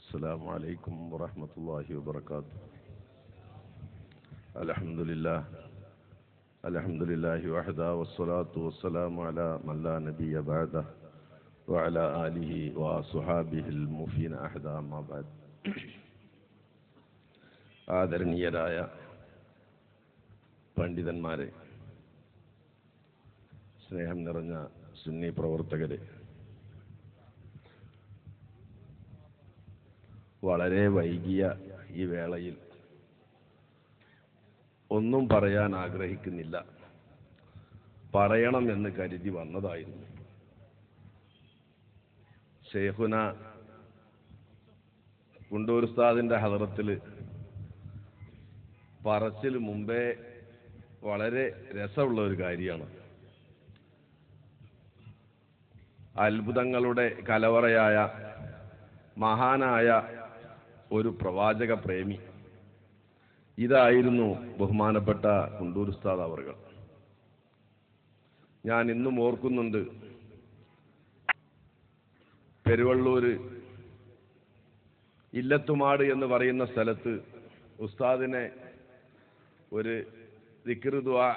السلام عليكم ورحمة الله وبركاته. الحمد لله وحده والصلاة والسلام على من لا نبي بعده وعلى آله وصحابه الموفين أحدا ما بعد. ആദരണീയരായ പണ്ഡിതന്മാരെ, സ്നേഹം നിറഞ്ഞ സുന്നി പ്രവർത്തകരെ, വളരെ വൈകിയ ഈ വേളയിൽ ഒന്നും പറയാൻ ആഗ്രഹിക്കുന്നില്ല, പറയണമെന്ന് കരുതി വന്നതായിരുന്നു. ശൈഖുന കുണ്ടൂർ ഉസ്താദിന്റെ ഹദറത്തിൽ പറച്ചിൽ മുമ്പേ വളരെ രസമുള്ള ഒരു കാര്യമാണ്. അത്ഭുതങ്ങളുടെ കലവറയായ മഹാനായ ഒരു പ്രവാചക പ്രേമി, ഇതായിരുന്നു ബഹുമാനപ്പെട്ട കുണ്ടൂർ ഉസ്താദ് അവർകൾ. ഞാൻ ഇന്നും ഓർക്കുന്നുണ്ട്, പെരുവള്ളൂര് ഇല്ലത്തുമാട് എന്ന് പറയുന്ന സ്ഥലത്ത് ഉസ്താദിനെ ഒരു ദിക്ർ ദുആ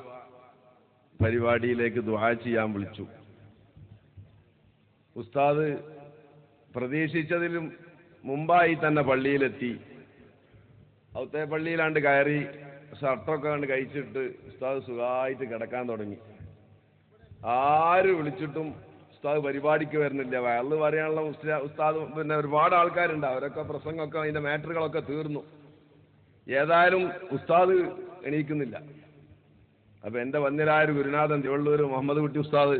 പരിപാടിയിലേക്ക് ദുആ ചെയ്യാൻ വിളിച്ചു. ഉസ്താദ് പ്രതീക്ഷിച്ചതിലും മുമ്പായി തന്നെ പള്ളിയിലെത്തി. അവിടുത്തെ പള്ളിയിലാണ്ട് കയറി ഷർട്ടൊക്കെ കണ്ട് കഴിച്ചിട്ട് ഉസ്താദ് സുഖമായിട്ട് കിടക്കാൻ തുടങ്ങി. ആര് വിളിച്ചിട്ടും ഉസ്താദ് പരിപാടിക്ക് വരുന്നില്ല. വയറിൽ പറയാനുള്ള ഉസ്താദ് പിന്നെ ഒരുപാട് ആൾക്കാരുണ്ട്, അവരൊക്കെ പ്രസംഗമൊക്കെ അതിന്റെ മാറ്ററുകളൊക്കെ തീർന്നു. ഏതായാലും ഉസ്താദ് എണീക്കുന്നില്ല. അപ്പൊ എന്റെ വന്യരായ ഗുരുനാഥൻ തിരുവള്ളൂർ മുഹമ്മദ് കുട്ടി ഉസ്താദ്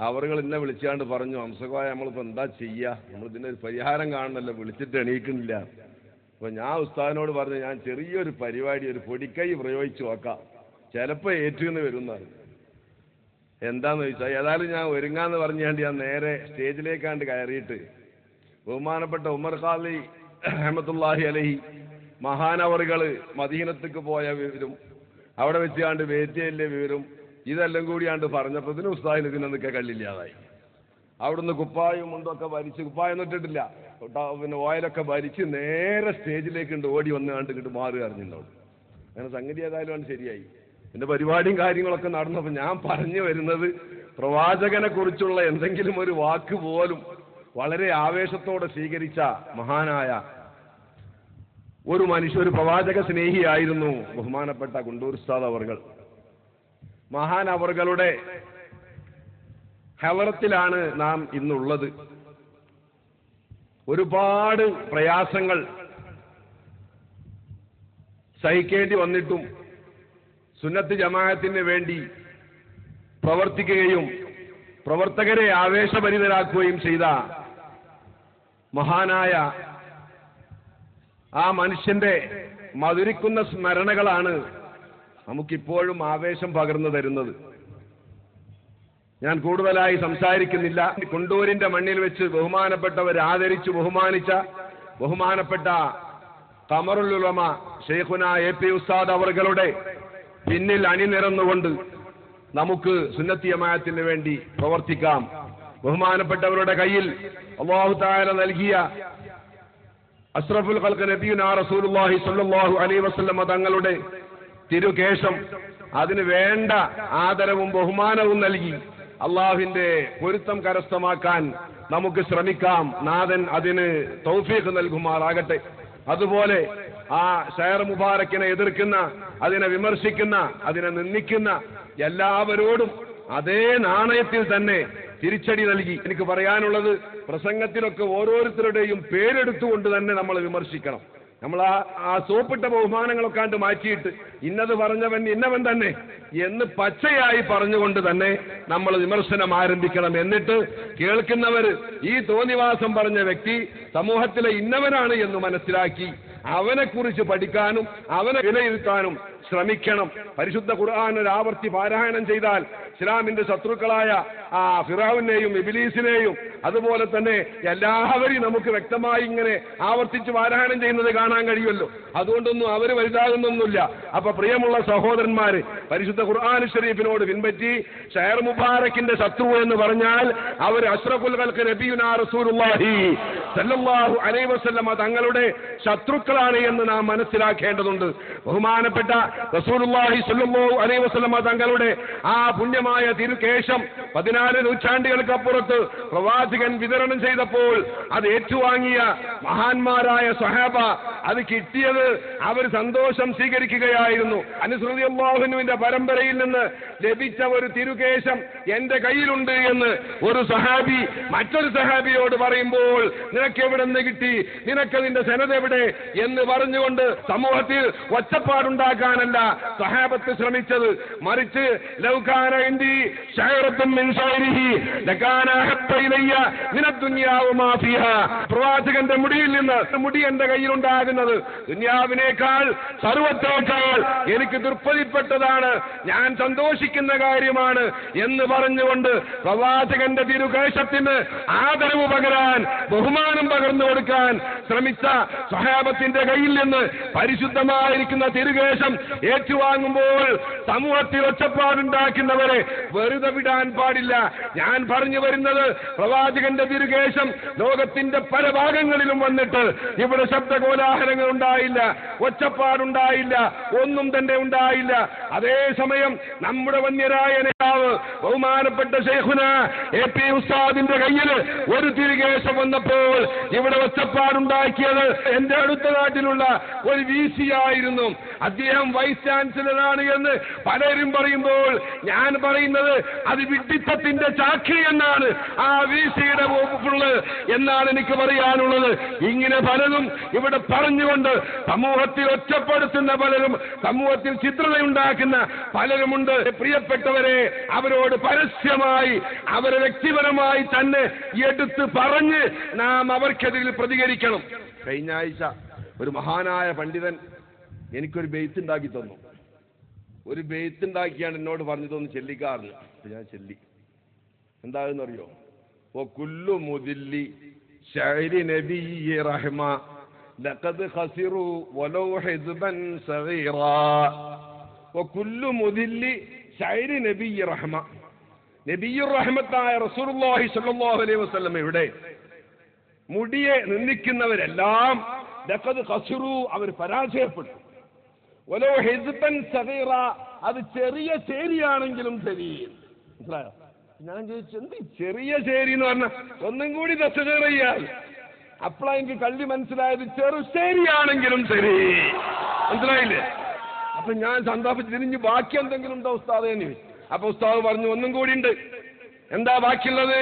അവറുകൾ എന്നെ വിളിച്ചാണ്ട് പറഞ്ഞു, ഹംസകോയ നമ്മളിപ്പോ എന്താ ചെയ്യുക, നമ്മളിതിന്റെ ഒരു പരിഹാരം കാണണല്ലോ, വിളിച്ചിട്ട് എണീക്കുന്നില്ല. അപ്പൊ ഞാൻ ഉസ്താദിനോട് പറഞ്ഞു, ഞാൻ ചെറിയൊരു പരിപാടി, ഒരു പൊടിക്കൈ പ്രയോഗിച്ചു നോക്കാം, ചിലപ്പോ ഏറ്റുന്ന് വരുമെന്നാണ്. എന്താന്ന് ചോദിച്ചാൽ, ഏതായാലും ഞാൻ ഒരുങ്ങാന്ന് പറഞ്ഞാണ്ട് ഞാൻ നേരെ സ്റ്റേജിലേക്കാണ്ട് കയറിയിട്ട് ബഹുമാനപ്പെട്ട ഉമർ ഖാലി റഹ്മത്തുള്ളാഹി അലൈഹി മഹാനവറുകള് മദീനത്തേക്ക് പോയ വിവരം, അവിടെ വെച്ചാണ്ട് വേറ്റിയല്ലേ വിവരം, ഇതെല്ലാം കൂടിയാണ്ട് പറഞ്ഞപ്പോ ഇതിന് ഉസ്താദിന് ഇതിനൊക്കെ കല്ലില്ലാതായി. അവിടുന്ന് കുപ്പായും മുണ്ടൊക്കെ ഭരിച്ച്, കുപ്പായം ഇട്ടിട്ടില്ല, പിന്നെ ഓയിലൊക്കെ ഭരിച്ച് നേരെ സ്റ്റേജിലേക്ക് ഓടി വന്നാണ്ട് ഇങ്ങോട്ട് മാറി അറിഞ്ഞിട്ടുണ്ടാവും. അങ്ങനെ സംഗതി ഏതായാലും ശരിയായി. എന്റെ പരിപാടിയും കാര്യങ്ങളൊക്കെ നടന്നപ്പോൾ ഞാൻ പറഞ്ഞു വരുന്നത്, പ്രവാചകനെ കുറിച്ചുള്ള എന്തെങ്കിലും ഒരു വാക്ക് പോലും വളരെ ആവേശത്തോടെ സ്വീകരിച്ച മഹാനായ ഒരു ഒരു പ്രവാചക സ്നേഹിയായിരുന്നു ബഹുമാനപ്പെട്ട കുണ്ടൂർ ഉസ്താദ് അവർകൾ. മഹാൻ അവർകളുടെ ഹലറത്തിലാണ് നാം ഇന്നുള്ളത്. ഒരുപാട് പ്രയാസങ്ങൾ സഹിക്കേണ്ടി വന്നിട്ടും സുന്നത്ത് ജമാഅത്തിന് വേണ്ടി പ്രവർത്തിക്കുകയും പ്രവർത്തകരെ ആവേശഭരിതരാക്കുകയും ചെയ്ത മഹാനായ ആ മനുഷ്യന്റെ മധുരിക്കുന്ന സ്മരണകളാണ് നമുക്കിപ്പോഴും ആവേശം പകർന്നു തരുന്നത്. ഞാൻ കൂടുതലായി സംസാരിക്കുന്നില്ല. കുണ്ടൂരിന്റെ മണ്ണിൽ വെച്ച് ബഹുമാനപ്പെട്ടവർ ആദരിച്ചു ബഹുമാനിച്ച ബഹുമാനപ്പെട്ട ഖമറുൽ ഉലമ ശൈഖുന എ.പി. ഉസ്താദ് അവറുകളുടെ പിന്നിൽ അണിനിരന്നുകൊണ്ട് നമുക്ക് സുന്നത്തി ജമാഅത്തിന് വേണ്ടി പ്രവർത്തിക്കാം. ബഹുമാനപ്പെട്ടവരുടെ കയ്യിൽ അല്ലാഹു തആല നൽകിയ അഷ്റഫുൽ ഖൽഖ് നബിയുനാ റസൂലുള്ളാഹി സ്വല്ലല്ലാഹു അലൈഹി വസല്ലം തങ്ങളുടെ തിരുകേശം, അതിന് വേണ്ട ആദരവും ബഹുമാനവും നൽകി അള്ളാഹുവിന്റെ പൊരുത്തം കരസ്ഥമാക്കാൻ നമുക്ക് ശ്രമിക്കാം. നാഥൻ അതിന് തൗഫീഖ് നൽകുമാറാകട്ടെ. അതുപോലെ ആ ഷൈർ മുബാറക്കിനെ എതിർക്കുന്ന, അതിനെ വിമർശിക്കുന്ന, അതിനെ നിന്ദിക്കുന്ന എല്ലാവരോടും അതേ നാണയത്തിൽ തന്നെ തിരിച്ചടി നൽകി. എനിക്ക് പറയാനുള്ളത്, പ്രസംഗത്തിലൊക്കെ ഓരോരുത്തരുടെയും പേരെടുത്തുകൊണ്ട് തന്നെ നമ്മൾ വിമർശിക്കണം. നമ്മൾ ആ സോപ്പിട്ട ബഹുമാനങ്ങളൊക്കെ കണ്ട് മാറ്റിയിട്ട് ഇന്നത് പറഞ്ഞവൻ ഇന്നവൻ തന്നെ എന്ന് പച്ചയായി പറഞ്ഞുകൊണ്ട് തന്നെ നമ്മൾ വിമർശനം ആരംഭിക്കണം. എന്നിട്ട് കേൾക്കുന്നവർ ഈ തോന്നിവാസം പറഞ്ഞ വ്യക്തി സമൂഹത്തിലെ ഇന്നവനാണ് എന്ന് മനസ്സിലാക്കി അവനെക്കുറിച്ച് പഠിക്കാനും അവനെ വിലയിരുത്താനും ശ്രമിക്കണം. പരിശുദ്ധ ഖുർആൻ ഒരു ആവർത്തി പാരായണം ചെയ്താൽ ഇസ്ലാമിന്റെ ശത്രുക്കളായ ഫിറഔനെയും ഇബ്ലീസിനെയും അതുപോലെ തന്നെ എല്ലാവരെയും നമുക്ക് വ്യക്തമായി ഇങ്ങനെ ആവർത്തിച്ച് പാരായണം ചെയ്യുന്നത് കാണാൻ കഴിയുമല്ലോ. അതുകൊണ്ടൊന്നും അവർ വലുതാകുന്നൊന്നുമില്ല. അപ്പൊ പ്രിയമുള്ള സഹോദരന്മാര്, പരിശുദ്ധ ഖുർആൻ ഷരീഫിനോട് പിൻപറ്റി ഷഹർ മുബാറക്കിന്റെ ശത്രു എന്ന് പറഞ്ഞാൽ അവർ അഷ്റഫുൽ ഖൽഖ് നബിയുനാ റസൂലുള്ളാഹി സല്ലല്ലാഹു അലൈഹി വസല്ലമ തങ്ങളുടെ ശത്രുക്കളാണ് എന്ന് നാം മനസ്സിലാക്കേണ്ടതുണ്ട്. ബഹുമാനപ്പെട്ട റസൂലുള്ളാഹി സല്ലല്ലാഹു അലൈഹി വസല്ലമ തങ്ങളുടെ ആ പുണ്യമായ തിരുകേശം 14 നൂറ്റാണ്ടുകൾക്കപ്പുറത്ത് പ്രവാചകൻ വിതരണം ചെയ്തപ്പോൾ അത് ഏറ്റുവാങ്ങിയ മഹാന്മാരായ സ്വഹാബ അത് കിട്ടിയത് അവർ സന്തോഷം സ്വീകരിക്കുകയായിരുന്നു. അനസ് റളിയല്ലാഹു അൻഹുവിന്റെ പരമ്പരയിൽ നിന്ന് ലഭിച്ച ഒരു തിരുകേശം എന്റെ കയ്യിലുണ്ട് എന്ന് ഒരു സഹാബി മറ്റൊരു സഹാബിയോട് പറയുമ്പോൾ നിനക്ക് എവിടെ നിന്ന് കിട്ടി, നിനക്കതിന്റെ സനദ് എവിടെ എന്ന് പറഞ്ഞുകൊണ്ട് സമൂഹത്തിൽ ഒച്ചപ്പാടുണ്ടാക്കാനല്ല സഹാബത്ത് ശ്രമിച്ചത്. മറിച്ച് ലൗകാന ഇന്ദി ശഅറത്തും മിൻ ശഅരിഹി ലകാന ഹബ്ബ ഇലയ്യ മിനദ് ദുനിയാ വമാ ഫീഹാ. പ്രവാചകന്റെ മുടിയിൽ നിന്ന് മുടി എന്റെ കയ്യിലുണ്ടാകുന്നത് ദുനിയാവിനേക്കാൾ സർവ്വത്തേക്കാൾ എനിക്ക് ദുർപ്പതിപ്പെട്ടതാണ്, ഞാൻ സന്തോഷിക്കുന്ന കാര്യമാണ് എന്ന് പറഞ്ഞുകൊണ്ട് പ്രവാചകന്റെ തിരുകേശത്തിന് ആദരവ് പകരാൻ, ബഹുമാനം പകർന്നു കൊടുക്കാൻ ശ്രമിച്ച സ്വഹാബത്തിന്റെ കയ്യിൽ നിന്ന് പരിശുദ്ധമായിരിക്കുന്ന തിരുകേശം ഏറ്റുവാങ്ങുമ്പോൾ സമൂഹത്തിൽ ഒച്ചപ്പാടുണ്ടാക്കുന്നവരെ വെറുതെ വിടാൻ പാടില്ല. ഞാൻ പറഞ്ഞു വരുന്നത് പ്രവാചകന്റെ തിരുകേശം ലോകത്തിന്റെ പല ഭാഗങ്ങളിലും വന്നിട്ട് ഇവിടെ ശബ്ദകോലാഹലങ്ങൾ ഉണ്ടായില്ല, ഒച്ചപ്പാടുണ്ടായില്ല, ഒന്നും തന്നെ ഉണ്ടായില്ല. അതേസമയം നമ്മുടെ വന്യരായ നേതാവ് ബഹുമാനപ്പെട്ട ശൈഖുന എ പി ഉസ്താദിന്റെ കയ്യിൽ ഒരു തിരുകേശം വന്നപ്പോൾ ഇവിടെ ഒച്ചപ്പാടുണ്ടാക്കിയത് എന്റെ അടുത്ത നാട്ടിലുള്ള ഒരു VC ആയിരുന്നു. അദ്ദേഹം വൈസ് ചാൻസലറാണ് എന്ന് പലരും പറയുമ്പോൾ ഞാൻ പറയുന്നത് അത് വിഡ്ഢിത്തത്തിന്റെ ചാക്കി എന്നാണ് ആ VCയുടെ വകുപ്പുള്ളത് എന്നാണ് എനിക്ക് പറയാനുള്ളത്. ഇങ്ങനെ പലതും ഇവിടെ പറഞ്ഞുകൊണ്ട് സമൂഹത്തിൽ ഒറ്റപ്പെടുത്തുന്ന പലരും, സമൂഹത്തിൽ ചിത്രതയുണ്ടാക്കുന്ന പലരുമുണ്ട്. പ്രിയപ്പെട്ടവരെ, അവരോട് പരസ്യമായി അവരെ വ്യക്തിപരമായി തന്നെ എടുത്ത് പറഞ്ഞ് നാം അവർക്കെതിരിൽ പ്രതികരിക്കണം. കഴിഞ്ഞ ആഴ്ച ഒരു മഹാനായ പണ്ഡിതൻ എനിക്കൊരു ബെയ്ത്ത് ഉണ്ടാക്കി തന്നു. ഒരു ബെയ്ത്ത് ഉണ്ടാക്കിയാണ് എന്നോട് പറഞ്ഞതൊന്ന് ചൊല്ലിക്കാറില്ല. ഞാൻ ചൊല്ലി. എന്താണെന്നറിയോ? ഓ കുല്ലു മുദില്ലി ശഅരി നബിയ്യി റഹ്മ ലഖദ് ഖസിറു വലൗ ഹിസ്ബൻ സഗീറാ. ഓ കുല്ലു മുദില്ലി ശഅരി നബിയ്യി റഹ്മ. നബിയ്യുർ റഹ്മത്തായ റസൂലുള്ളാഹി സ്വല്ലല്ലാഹു അലൈഹി വസല്ലം ഇവിടെ മുടിയെ നിന്ദിക്കുന്നവരെല്ലാം ലഖദ് ഖസിറു, അവർ പരാജയപ്പെട്ടു. വലൗ ഹിസ്ബൻ സഗീറ, അത് ചെറിയ ചേരിയാണെങ്കിലും ശരി. മനസ്സിലായോ? ഞാൻ ചോദിച്ചു, എന്ത് ചെറിയ ചേരി എന്ന് പറഞ്ഞ ഒന്നും കൂടി തസ്സീർ ചെയ്യാൽ അപ്പോഴാ എനിക്ക് കള്ളി മനസ്സിലായത്, ചെറുശേരിയാണെങ്കിലും ശരി. മനസ്സിലായില്ലേ? അപ്പൊ ഞാൻ സന്താപിച്ച് തിരിഞ്ഞ് ബാക്കി എന്തെങ്കിലും ഉണ്ടോ ഉസ്താദേ എന്ന് ചോദിച്ചു. അപ്പൊ ഉസ്താദ് പറഞ്ഞു, ഒന്നും കൂടി ഉണ്ട്. എന്താ ബാക്കിയുള്ളത്?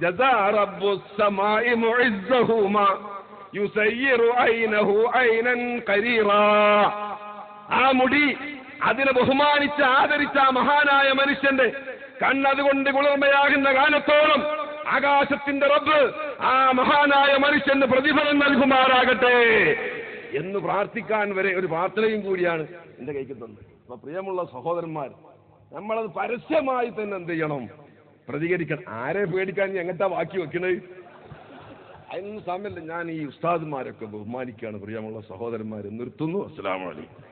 ജസാ റബ്ബുസ് സമാഇ മുഇസ്സഹുമാ യുസയ്യിറു ഐനഹു ഐനൻ ഖരീറാ. ആ മുടി, അതിനെ ബഹുമാനിച്ച് ആദരിച്ച ആ മഹാനായ മനുഷ്യന്റെ കണ്ണതുകൊണ്ട് കുളിർമയാകുന്ന കാലത്തോളം ആകാശത്തിന്റെ റബ്ബ് ആ മഹാനായ മനുഷ്യന് പ്രതിഫലം നൽകുമാറാകട്ടെ എന്ന് പ്രാർത്ഥിക്കാൻ വരെ ഒരു പ്രാർത്ഥനയും കൂടിയാണ് എന്റെ കൈക്ക് തന്നത്. അപ്പൊ പ്രിയമുള്ള സഹോദരന്മാർ, നമ്മളത് പരസ്യമായി തന്നെ എന്ത് ചെയ്യണം? പ്രതികരിക്കണം. ആരെ പേടിക്കാൻ എങ്ങനത്തെ ബാക്കി വെക്കണത്? അതിനൊന്നും സമയമില്ല. ഞാൻ ഈ ഉസ്താദുമാരൊക്കെ ബഹുമാനിക്കുകയാണ്. പ്രിയമുള്ള സഹോദരന്മാരെ, നിർത്തുന്നു. അസ്സലാമു അലൈക്കും.